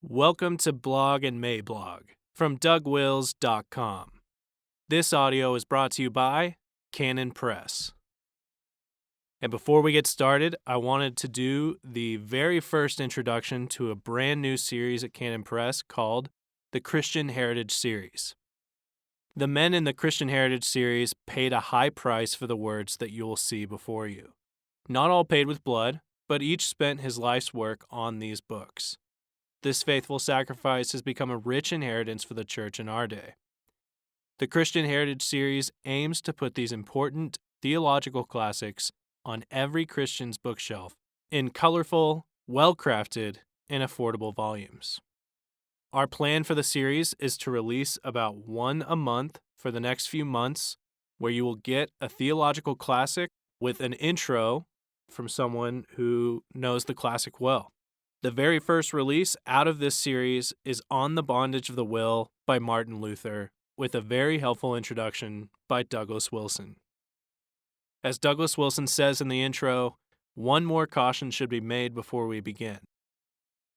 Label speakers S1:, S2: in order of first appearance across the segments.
S1: Welcome to Blog and Mayblog from DougWills.com. This audio is brought to you by Canon Press. And before we get started, I wanted to do the very first introduction to a brand new series at Canon Press called the Christian Heritage Series. The men in the Christian Heritage Series paid a high price for the words that you will see before you. Not all paid with blood, but each spent his life's work on these books. This faithful sacrifice has become a rich inheritance for the church in our day. The Christian Heritage Series aims to put these important theological classics on every Christian's bookshelf in colorful, well-crafted, and affordable volumes. Our plan for the series is to release about one a month for the next few months, where you will get a theological classic with an intro from someone who knows the classic well. The very first release out of this series is On the Bondage of the Will by Martin Luther, with a very helpful introduction by Douglas Wilson. As Douglas Wilson says in the intro, one more caution should be made before we begin.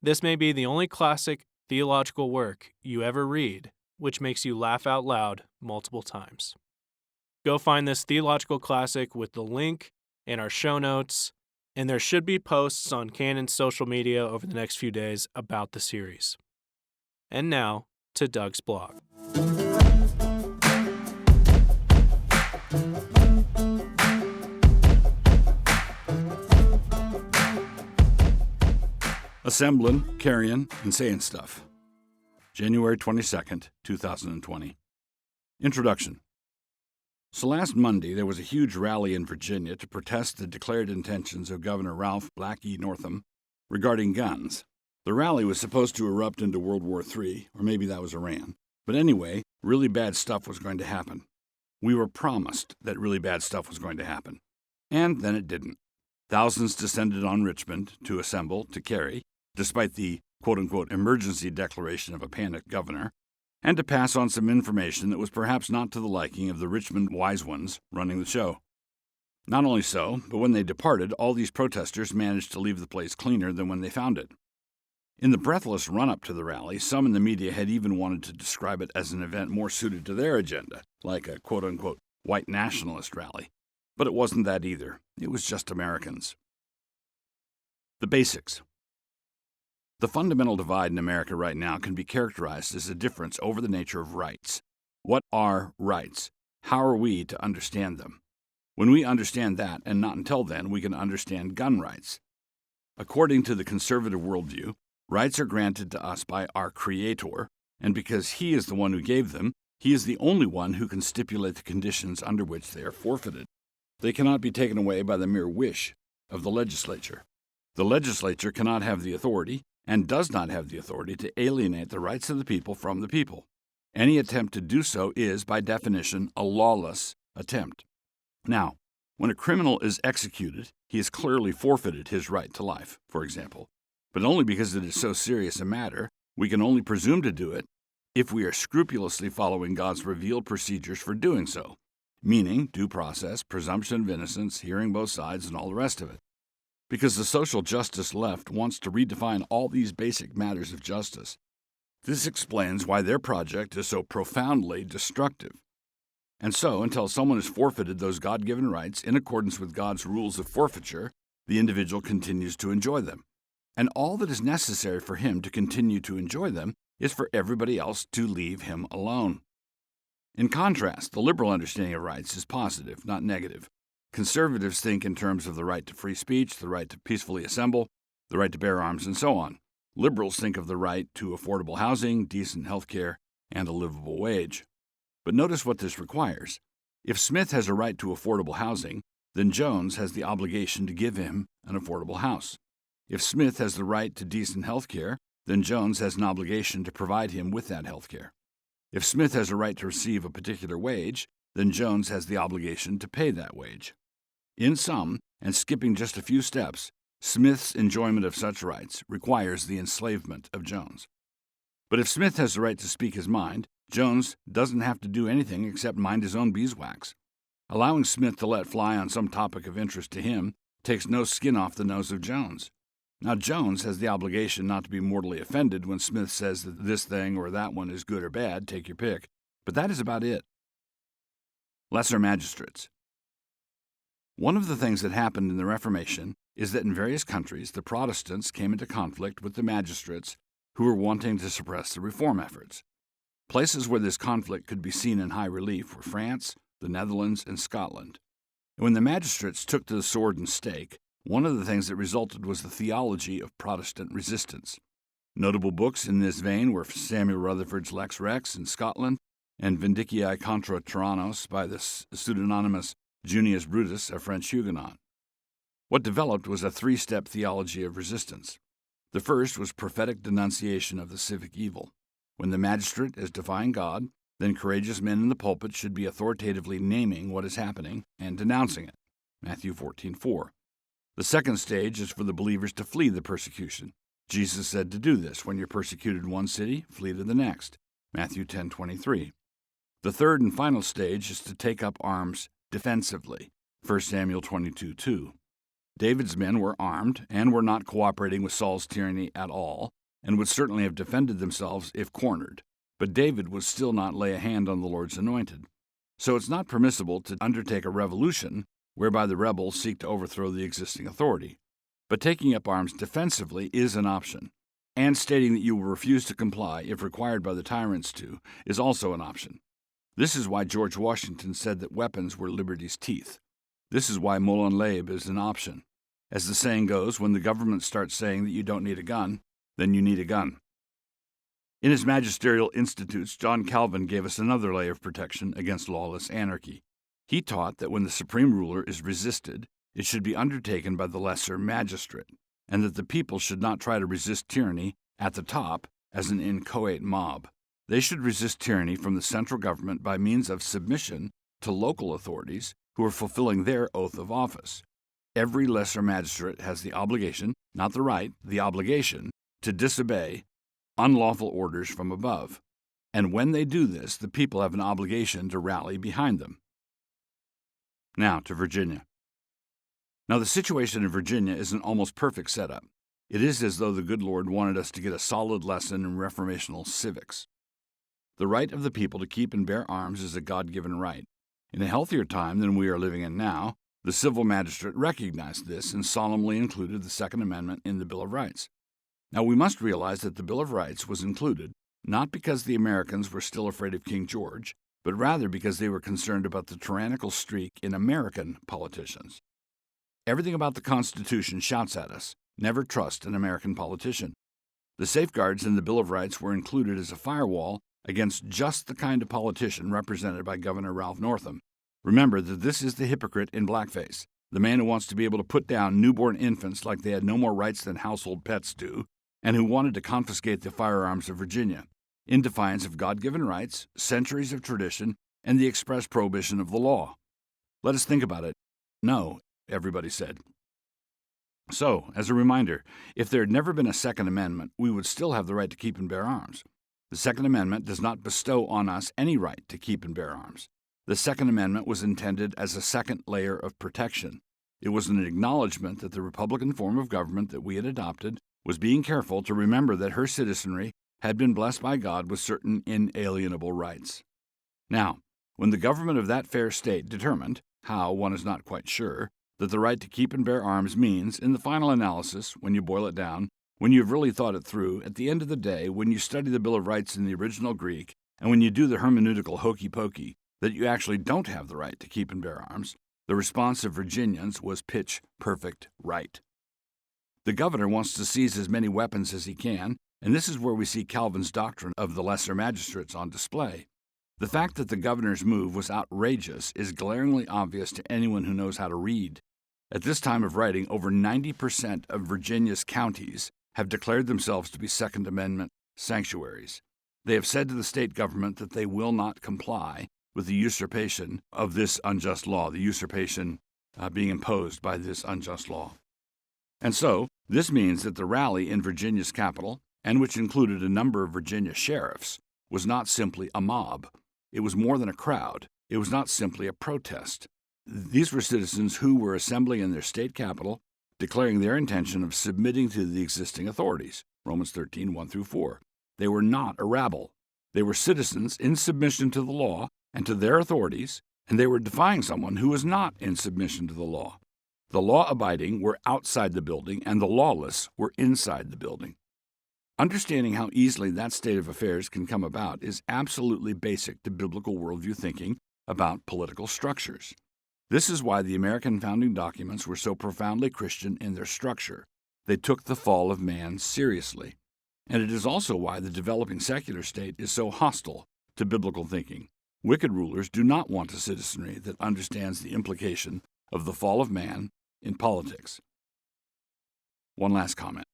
S1: This may be the only classic theological work you ever read, which makes you laugh out loud multiple times. Go find this theological classic with the link in our show notes, and there should be posts on Canon's social media over the next few days about the series. And now, to Doug's blog.
S2: Assemblin, Carryin, and Sayin stuff. January 22nd, 2020. Introduction. So last Monday, there was a huge rally in Virginia to protest the declared intentions of Governor Ralph Blackie Northam regarding guns. The rally was supposed to erupt into World War III, or maybe that was Iran. But anyway, really bad stuff was going to happen. We were promised that really bad stuff was going to happen. And then it didn't. Thousands descended on Richmond to assemble, to carry, despite the quote-unquote emergency declaration of a panicked governor, and to pass on some information that was perhaps not to the liking of the Richmond wise ones running the show. Not only so, but when they departed, all these protesters managed to leave the place cleaner than when they found it. In the breathless run-up to the rally, some in the media had even wanted to describe it as an event more suited to their agenda, like a quote-unquote white nationalist rally. But it wasn't that either. It was just Americans. The basics. The fundamental divide in America right now can be characterized as a difference over the nature of rights. What are rights? How are we to understand them? When we understand that, and not until then, we can understand gun rights. According to the conservative worldview, rights are granted to us by our Creator, and because He is the one who gave them, He is the only one who can stipulate the conditions under which they are forfeited. They cannot be taken away by the mere wish of the legislature. The legislature cannot have the authority, and does not have the authority, to alienate the rights of the people from the people. Any attempt to do so is, by definition, a lawless attempt. Now, when a criminal is executed, he has clearly forfeited his right to life, for example, but only because it is so serious a matter. We can only presume to do it if we are scrupulously following God's revealed procedures for doing so, meaning due process, presumption of innocence, hearing both sides, and all the rest of it. Because the social justice left wants to redefine all these basic matters of justice. This explains why their project is so profoundly destructive. And so, until someone has forfeited those God-given rights in accordance with God's rules of forfeiture, the individual continues to enjoy them. And all that is necessary for him to continue to enjoy them is for everybody else to leave him alone. In contrast, the liberal understanding of rights is positive, not negative. Conservatives think in terms of the right to free speech, the right to peacefully assemble, the right to bear arms, and so on. Liberals think of the right to affordable housing, decent health care, and a livable wage. But notice what this requires. If Smith has a right to affordable housing, then Jones has the obligation to give him an affordable house. If Smith has the right to decent health care, then Jones has an obligation to provide him with that health care. If Smith has a right to receive a particular wage, then Jones has the obligation to pay that wage. In sum, and skipping just a few steps, Smith's enjoyment of such rights requires the enslavement of Jones. But if Smith has the right to speak his mind, Jones doesn't have to do anything except mind his own beeswax. Allowing Smith to let fly on some topic of interest to him takes no skin off the nose of Jones. Now, Jones has the obligation not to be mortally offended when Smith says that this thing or that one is good or bad, take your pick, but that is about it. Lesser magistrates. One of the things that happened in the Reformation is that in various countries the Protestants came into conflict with the magistrates who were wanting to suppress the reform efforts. Places where this conflict could be seen in high relief were France, the Netherlands, and Scotland. And when the magistrates took to the sword and stake, one of the things that resulted was the theology of Protestant resistance. Notable books in this vein were Samuel Rutherford's Lex Rex in Scotland and Vindicii contra Tyrannos by the pseudonymous Junius Brutus, a French Huguenot. What developed was a three-step theology of resistance. The first was prophetic denunciation of the civic evil. When the magistrate is defying God, then courageous men in the pulpit should be authoritatively naming what is happening and denouncing it. Matthew 14:4. The second stage is for the believers to flee the persecution. Jesus said to do this: when you're persecuted in one city, flee to the next. Matthew 10:23. The third and final stage is to take up arms defensively. 1 Samuel 22:2. David's men were armed and were not cooperating with Saul's tyranny at all, and would certainly have defended themselves if cornered. But David would still not lay a hand on the Lord's anointed. So it's not permissible to undertake a revolution whereby the rebels seek to overthrow the existing authority. But taking up arms defensively is an option, and stating that you will refuse to comply if required by the tyrants to is also an option. This is why George Washington said that weapons were liberty's teeth. This is why Molon Labe is an option. As the saying goes, when the government starts saying that you don't need a gun, then you need a gun. In his magisterial institutes, John Calvin gave us another layer of protection against lawless anarchy. He taught that when the supreme ruler is resisted, it should be undertaken by the lesser magistrate, and that the people should not try to resist tyranny at the top as an inchoate mob. They should resist tyranny from the central government by means of submission to local authorities who are fulfilling their oath of office. Every lesser magistrate has the obligation, not the right, the obligation, to disobey unlawful orders from above. And when they do this, the people have an obligation to rally behind them. Now to Virginia. Now the situation in Virginia is an almost perfect setup. It is as though the good Lord wanted us to get a solid lesson in reformational civics. The right of the people to keep and bear arms is a God-given right. In a healthier time than we are living in now, the civil magistrate recognized this and solemnly included the Second Amendment in the Bill of Rights. Now we must realize that the Bill of Rights was included not because the Americans were still afraid of King George, but rather because they were concerned about the tyrannical streak in American politicians. Everything about the Constitution shouts at us, never trust an American politician. The safeguards in the Bill of Rights were included as a firewall against just the kind of politician represented by Governor Ralph Northam. Remember that this is the hypocrite in blackface, the man who wants to be able to put down newborn infants like they had no more rights than household pets do, and who wanted to confiscate the firearms of Virginia, in defiance of God-given rights, centuries of tradition, and the express prohibition of the law. Let us think about it. No, everybody said. So, as a reminder, if there had never been a Second Amendment, we would still have the right to keep and bear arms. The Second Amendment does not bestow on us any right to keep and bear arms. The Second Amendment was intended as a second layer of protection. It was an acknowledgement that the Republican form of government that we had adopted was being careful to remember that her citizenry had been blessed by God with certain inalienable rights. Now, when the government of that fair state determined, how one is not quite sure, that the right to keep and bear arms means, in the final analysis, when you boil it down, when you've really thought it through, at the end of the day, when you study the Bill of Rights in the original Greek, and when you do the hermeneutical hokey-pokey, that you actually don't have the right to keep and bear arms, the response of Virginians was pitch-perfect right. The governor wants to seize as many weapons as he can, and this is where we see Calvin's doctrine of the lesser magistrates on display. The fact that the governor's move was outrageous is glaringly obvious to anyone who knows how to read. At this time of writing, over 90% of Virginia's counties have declared themselves to be Second Amendment sanctuaries. They have said to the state government that they will not comply with the usurpation of this unjust law, the usurpation being imposed by this unjust law. And so, this means that the rally in Virginia's capital, and which included a number of Virginia sheriffs, was not simply a mob. It was more than a crowd. It was not simply a protest. These were citizens who were assembling in their state capital declaring their intention of submitting to the existing authorities. Romans 13, 1-4. They were not a rabble. They were citizens in submission to the law and to their authorities, and they were defying someone who was not in submission to the law. The law-abiding were outside the building, and the lawless were inside the building. Understanding how easily that state of affairs can come about is absolutely basic to biblical worldview thinking about political structures. This is why the American founding documents were so profoundly Christian in their structure. They took the fall of man seriously. And it is also why the developing secular state is so hostile to biblical thinking. Wicked rulers do not want a citizenry that understands the implication of the fall of man in politics. One last comment.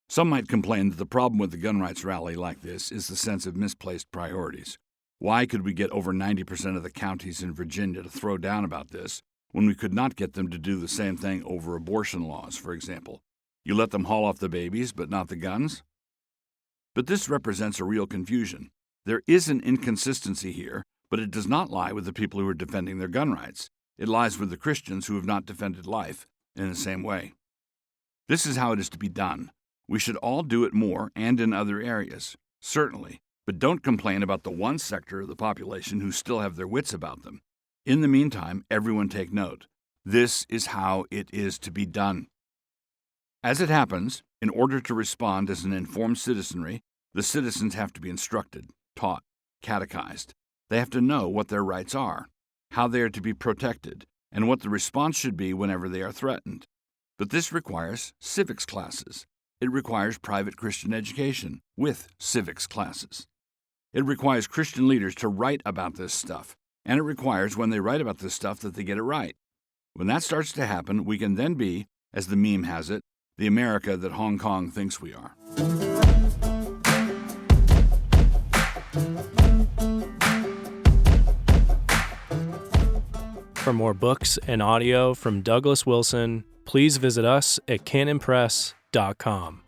S2: Some might complain that the problem with the gun rights rally like this is the sense of misplaced priorities. Why could we get over 90% of the counties in Virginia to throw down about this when we could not get them to do the same thing over abortion laws, for example? You let them haul off the babies, but not the guns? But this represents a real confusion. There is an inconsistency here, but it does not lie with the people who are defending their gun rights. It lies with the Christians who have not defended life in the same way. This is how it is to be done. We should all do it more and in other areas, certainly, but don't complain about the one sector of the population who still have their wits about them. In the meantime, everyone take note. This is how it is to be done. As it happens, in order to respond as an informed citizenry, the citizens have to be instructed, taught, catechized. They have to know what their rights are, how they are to be protected, and what the response should be whenever they are threatened. But this requires civics classes. It requires private Christian education with civics classes. It requires Christian leaders to write about this stuff, and it requires when they write about this stuff that they get it right. When that starts to happen, we can then be, as the meme has it, the America that Hong Kong thinks we are.
S1: For more books and audio from Douglas Wilson, please visit us at canonpress.com.